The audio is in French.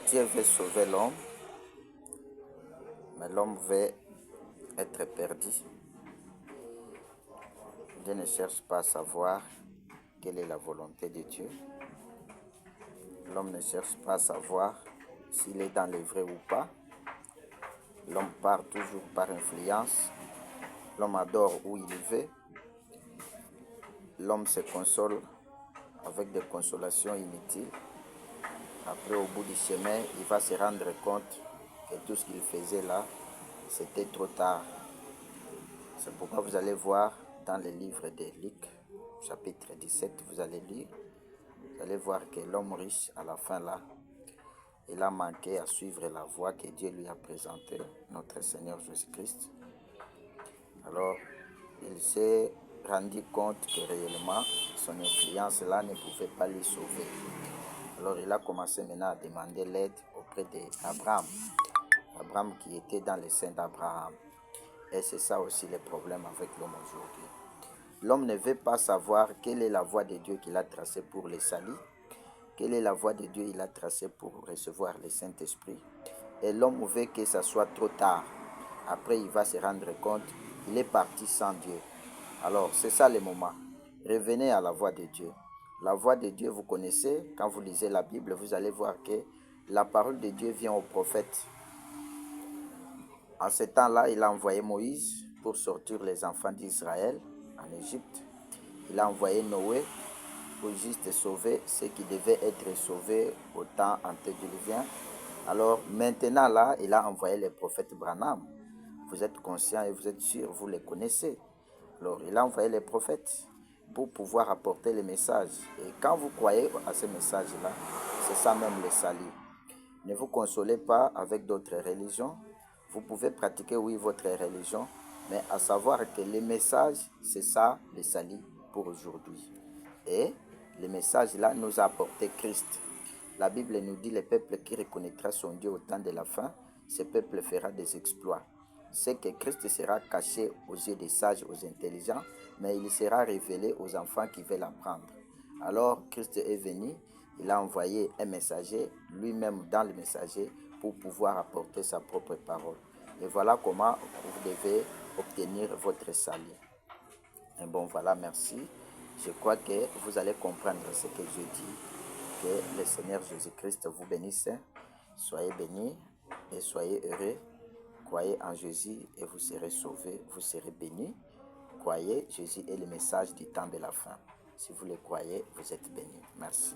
Dieu veut sauver l'homme, mais l'homme veut être perdu. Dieu ne cherche pas à savoir quelle est la volonté de Dieu. L'homme ne cherche pas à savoir s'il est dans le vrai ou pas. L'homme part toujours par influence. L'homme adore où il veut. L'homme se console avec des consolations inutiles. Après, au bout du chemin, il va se rendre compte que tout ce qu'il faisait là, c'était trop tard. C'est pourquoi vous allez voir dans le livre de Luc, chapitre 17, vous allez lire, vous allez voir que l'homme riche, à la fin là, il a manqué à suivre la voie que Dieu lui a présentée, notre Seigneur Jésus-Christ. Alors, il s'est rendu compte que réellement, son influence là ne pouvait pas lui sauver. Alors, il a commencé maintenant à demander l'aide auprès d'Abraham. Abraham qui était dans le sein d'Abraham. Et c'est ça aussi le problème avec l'homme aujourd'hui. L'homme ne veut pas savoir quelle est la voie de Dieu qu'il a tracée pour le salut, quelle est la voie de Dieu qu'il a tracée pour recevoir le Saint-Esprit. Et l'homme veut que ça soit trop tard. Après, il va se rendre compte qu'il est parti sans Dieu. Alors, c'est ça le moment. Revenez à la voie de Dieu. La voie de Dieu, vous connaissez, quand vous lisez la Bible, vous allez voir que la parole de Dieu vient au prophète. En ce temps-là, il a envoyé Moïse pour sortir les enfants d'Israël en Égypte. Il a envoyé Noé pour juste sauver ceux qui devaient être sauvés au temps antédiluvien. Alors maintenant là, il a envoyé le prophète Branham. Vous êtes conscient et vous êtes sûr, vous les connaissez. Alors il a envoyé les prophètes pour pouvoir apporter les messages. Et quand vous croyez à ces messages-là, c'est ça même le salut. Ne vous consolez pas avec d'autres religions. Vous pouvez pratiquer, oui, votre religion, mais à savoir que les messages, c'est ça le salut pour aujourd'hui. Et le message là nous a apporté Christ. La Bible nous dit, le peuple qui reconnaîtra son Dieu au temps de la fin, ce peuple fera des exploits. C'est que Christ sera caché aux yeux des sages, aux intelligents, mais il sera révélé aux enfants qui veulent apprendre. Alors Christ est venu, il a envoyé un messager, lui-même dans le messager, pour pouvoir apporter sa propre parole. Et voilà comment vous devez obtenir votre salut. Et bon, voilà, merci. Je crois que vous allez comprendre ce que je dis. Que le Seigneur Jésus-Christ vous bénisse. Soyez bénis et soyez heureux. Croyez en Jésus et vous serez sauvés, vous serez bénis. Croyez, Jésus est le message du temps de la fin. Si vous le croyez, vous êtes bénis. Merci.